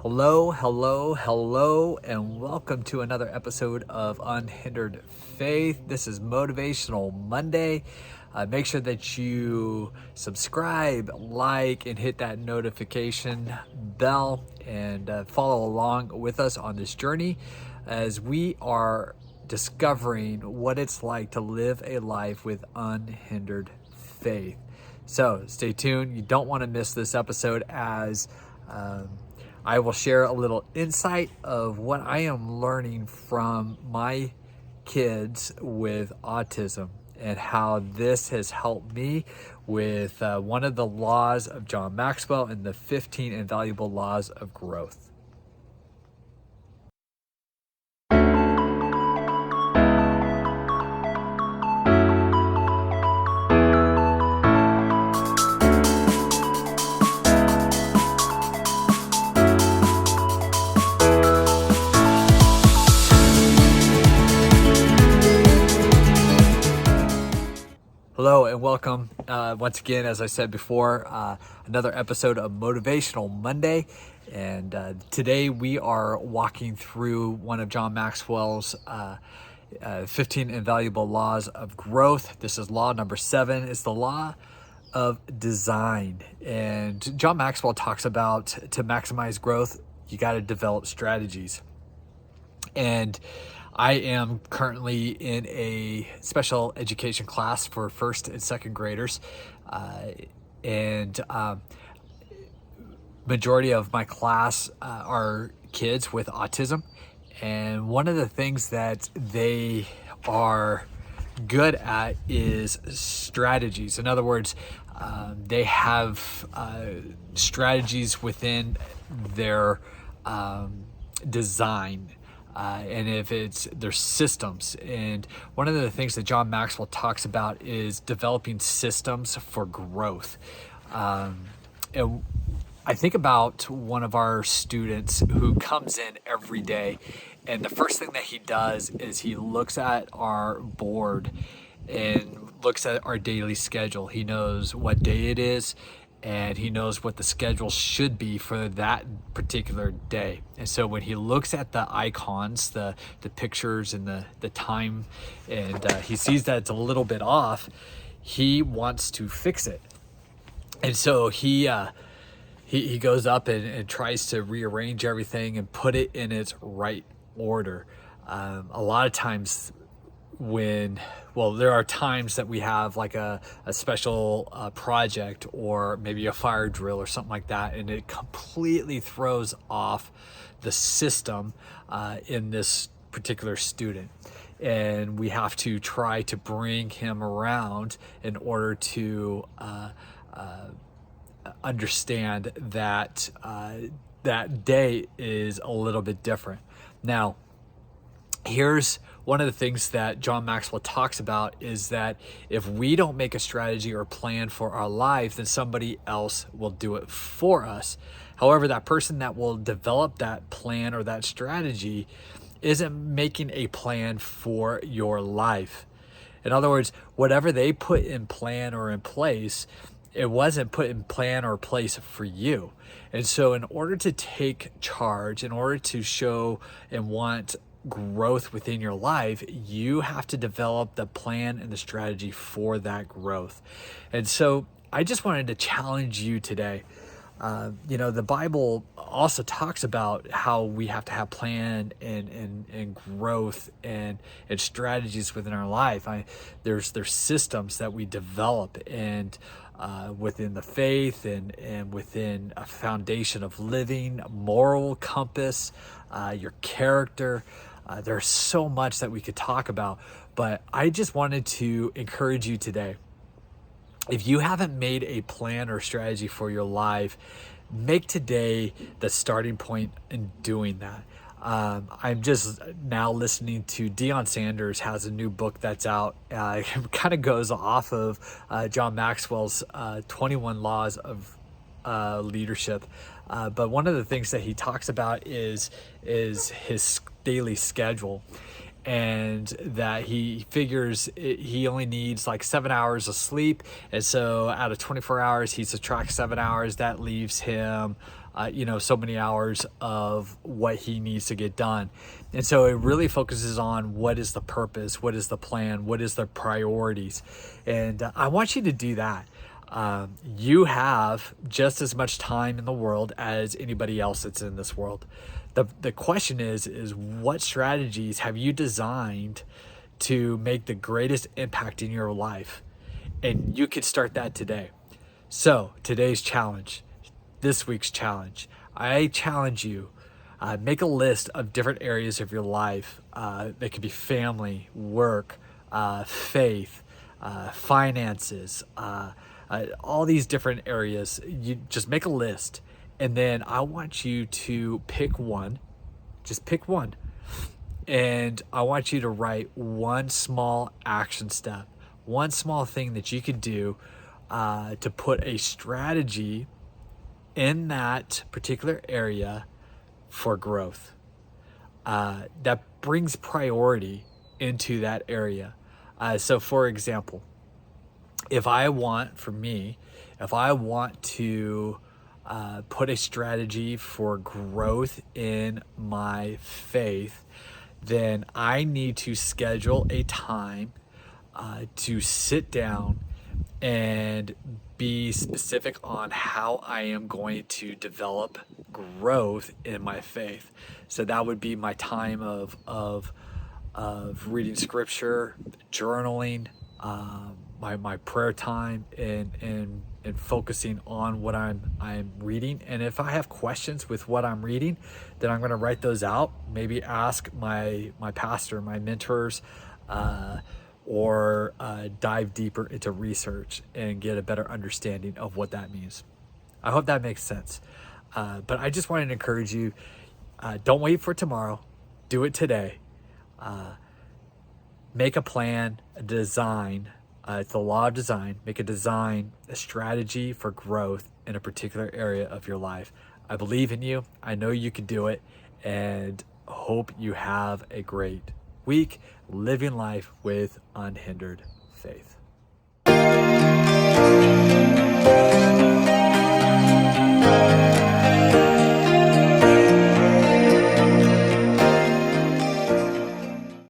Hello, and welcome to another episode of Unhindered Faith. This is Motivational Monday. Make sure that you subscribe, like, and hit that notification bell and follow along with us on this journey as we are discovering what it's like to live a life with unhindered faith. So stay tuned. You don't want to miss this episode as I will share a little insight of what I am learning from my kids with autism and how this has helped me with one of the laws of John Maxwell and the 15 invaluable laws of growth. Hello and welcome once again, as I said before, another episode of Motivational Monday. And today we are walking through one of John Maxwell's 15 invaluable laws of growth. This is law number 7. It's the law of design. And John Maxwell talks about to maximize growth, you got to develop strategies. And I am currently in a special education class for first and second graders, and majority of my class are kids with autism. And one of the things that they are good at is strategies. In other words, they have strategies within their design. And if it's their systems. And one of the things that John Maxwell talks about is developing systems for growth. And I think about one of our students who comes in every day, and the first thing that he does is he looks at our board and looks at our daily schedule. He knows what day it is, and he knows what the schedule should be for that particular day. And so when he looks at the icons, the pictures and the time, and he sees that it's a little bit off, he wants to fix it. And so he goes up and tries to rearrange everything and put it in its right order. A lot of times there are times that we have like a special project or maybe a fire drill or something like that, and it completely throws off the system in this particular student. And we have to try to bring him around in order to understand that that day is a little bit different. Now, here's one of the things that John Maxwell talks about is that if we don't make a strategy or plan for our life, then somebody else will do it for us. However, that person that will develop that plan or that strategy isn't making a plan for your life. In other words, whatever they put in plan or in place, it wasn't put in plan or place for you. And so in order to take charge, in order to show and want growth within your life, you have to develop the plan and the strategy for that growth. And so I just wanted to challenge you today. The Bible also talks about how we have to have plan and growth and strategies within our life. There's systems that we develop and within the faith and within a foundation of living, moral compass, your character. There's so much that we could talk about, but I just wanted to encourage you today. If you haven't made a plan or strategy for your life, make today the starting point in doing that. I'm just now listening to Deion Sanders has a new book that's out. It kind of goes off of John Maxwell's 21 laws of leadership. But one of the things that he talks about is his daily schedule, and that he figures he only needs like 7 hours of sleep. And so out of 24 hours, he subtracts 7 hours. That leaves him so many hours of what he needs to get done. And so it really focuses on what is the purpose, what is the plan, what is the priorities. And I want you to do that. You have just as much time in the world as anybody else that's in this world. The question is what strategies have you designed to make the greatest impact in your life? And you could start that today. So today's challenge, this week's challenge, I challenge you, make a list of different areas of your life. They could be family, work, faith, finances, all these different areas. You just make a list, and then I want you to pick one. Just pick one. And I want you to write one small action step, one small thing that you could do to put a strategy in that particular area for growth. That brings priority into that area. So for example, if I want to put a strategy for growth in my faith, then I need to schedule a time to sit down and be specific on how I am going to develop growth in my faith. So that would be my time of reading scripture, journaling, my prayer time, and focusing on what I'm reading. And if I have questions with what I'm reading, then I'm going to write those out. Maybe ask my pastor, my mentors, or dive deeper into research and get a better understanding of what that means. I hope that makes sense. But I just wanted to encourage you, don't wait for tomorrow. Do it today. Make a plan, a design. It's the law of design. Make a design, a strategy for growth in a particular area of your life. I believe in you. I know you can do it, and hope you have a great week living life with unhindered faith.